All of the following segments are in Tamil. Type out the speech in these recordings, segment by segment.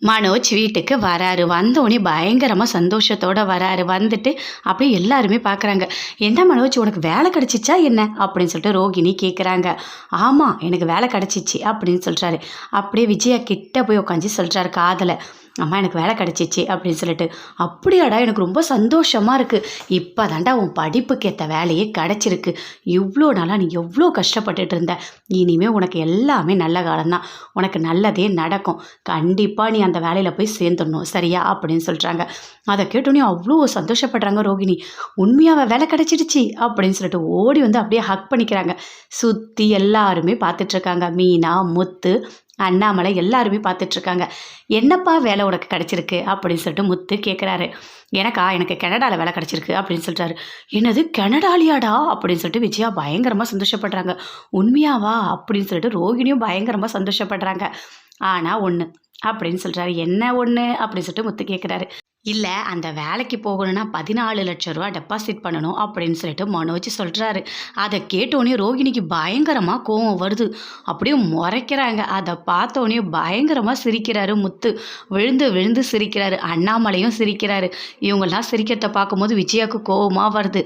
மனோஜ் வீட்டுக்கு வராரு. வந்தோடனே பயங்கரமாக சந்தோஷத்தோடு வராரு. வந்துட்டு அப்படியே எல்லாருமே பார்க்குறாங்க. என்ன மனோஜ், உனக்கு வேலை கிடச்சிச்சா என்ன அப்படின்னு சொல்லிட்டு ரோகிணி கேட்குறாங்க. ஆமாம், எனக்கு வேலை கிடச்சிச்சு அப்படின்னு சொல்கிறாரு. அப்படியே விஜயா கிட்ட போய் உட்காந்து சொல்கிறாரு காதில், அம்மா எனக்கு வேலை கிடச்சிச்சு அப்படின்னு சொல்லிட்டு. அப்படியாடா, எனக்கு ரொம்ப சந்தோஷமாக இருக்குது. இப்போ தாண்டா உன் படிப்புக்கு ஏற்ற வேலையே கிடச்சிருக்கு. இவ்வளோ நாளாக நீ எவ்வளோ கஷ்டப்பட்டுட்டு இருந்த. இனிமேல் உனக்கு எல்லாமே நல்ல காலம்தான். உனக்கு நல்லதே நடக்கும். கண்டிப்பாக நீ அந்த வேலையில் போய் சேர்ந்துடணும், சரியா அப்படின்னு சொல்கிறாங்க. அதை கேட்டோன்னே அவ்வளோ சந்தோஷப்படுறாங்க ரோகிணி. உண்மையாக வேலை கிடச்சிடுச்சு அப்படின்னு சொல்லிட்டு ஓடி வந்து அப்படியே ஹக் பண்ணிக்கிறாங்க. சுற்றி எல்லாருமே பார்த்துட்ருக்காங்க. மீனா, முத்து, அண்ணாமலை எல்லாருமே பார்த்துட்ருக்காங்க. என்னப்பா வேலை உனக்கு கிடச்சிருக்கு அப்படின்னு சொல்லிட்டு முத்து கேட்குறாரு. எனக்கு கனடாவில் வேலை கிடச்சிருக்கு அப்படின்னு சொல்கிறாரு. என்னது, கனடாலியாடா அப்படின்னு சொல்லிட்டு விஜயா பயங்கரமாக சந்தோஷப்படுறாங்க. உண்மையாவா அப்படின்னு சொல்லிட்டு ரோகிணியும் பயங்கரமாக சந்தோஷப்படுறாங்க. ஆனால் ஒன்று அப்படின்னு சொல்கிறாரு. என்ன ஒன்று அப்படின்னு சொல்லிட்டு முத்து கேட்குறாரு. இல்லை, அந்த வேலைக்கு போகணுன்னா 14 லட்சம் ரூபா டெபாசிட் பண்ணணும் அப்படின்னு சொல்லிட்டு மனோஜ் சொல்கிறாரு. அதை கேட்டோன்னே ரோகிணிக்கு பயங்கரமாக கோவம் வருது. அப்படியே முறைக்கிறாங்க. அதை பார்த்தோன்னே பயங்கரமாக சிரிக்கிறாரு முத்து. விழுந்து விழுந்து சிரிக்கிறாரு. அண்ணாமலையும் சிரிக்கிறாரு. இவங்கெல்லாம் சிரிக்கிறத பார்க்கும்போது விஜயாவுக்கு கோவமாக வருது.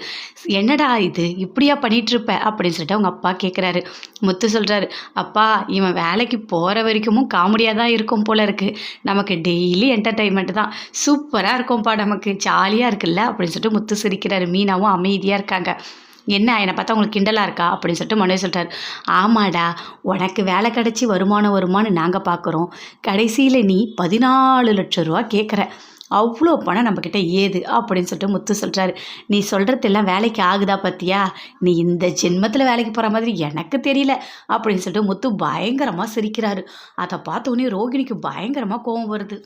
என்னடா இது, இப்படியா பண்ணிகிட்ருப்ப அப்படின்னு சொல்லிட்டு அவங்க அப்பா கேட்குறாரு. முத்து சொல்கிறாரு, அப்பா இவன் வேலைக்கு போகிற வரைக்கும் காமெடியாக தான் இருக்கும் போல இருக்குது. நமக்கு டெய்லி என்டர்டெயின்மெண்ட் தான். சூப்பராக இருக்கும்ப்பா, நமக்கு ஜாலியாக இருக்குல்ல அப்படின்னு சொல்லிட்டு முத்து சிரிக்கிறாரு. மீனாவும் அமைதியாக இருக்காங்க. என்ன, என்னை பார்த்தா உங்களுக்கு கிண்டலாக இருக்கா அப்படின்னு சொல்லிட்டு மனோஜ் சொல்கிறார். ஆமாடா, உனக்கு வேலை கிடச்சி வருமானம் நாங்கள் பார்க்குறோம். கடைசியில் நீ 14 லட்சம் ரூபா கேட்குற. அவ்வளோ பணம் நம்மக்கிட்ட ஏது அப்படின்னு சொல்லிட்டு முத்து சொல்கிறாரு. நீ சொல்கிறதெல்லாம் வேலைக்கு ஆகுதா பார்த்தியா? நீ இந்த ஜென்மத்தில் வேலைக்கு போகிற மாதிரி எனக்கு தெரியல அப்படின்னு சொல்லிட்டு முத்து பயங்கரமாக சிரிக்கிறாரு. அதை பார்த்தோன்னே ரோகிணிக்கு பயங்கரமாக கோவம் வருது.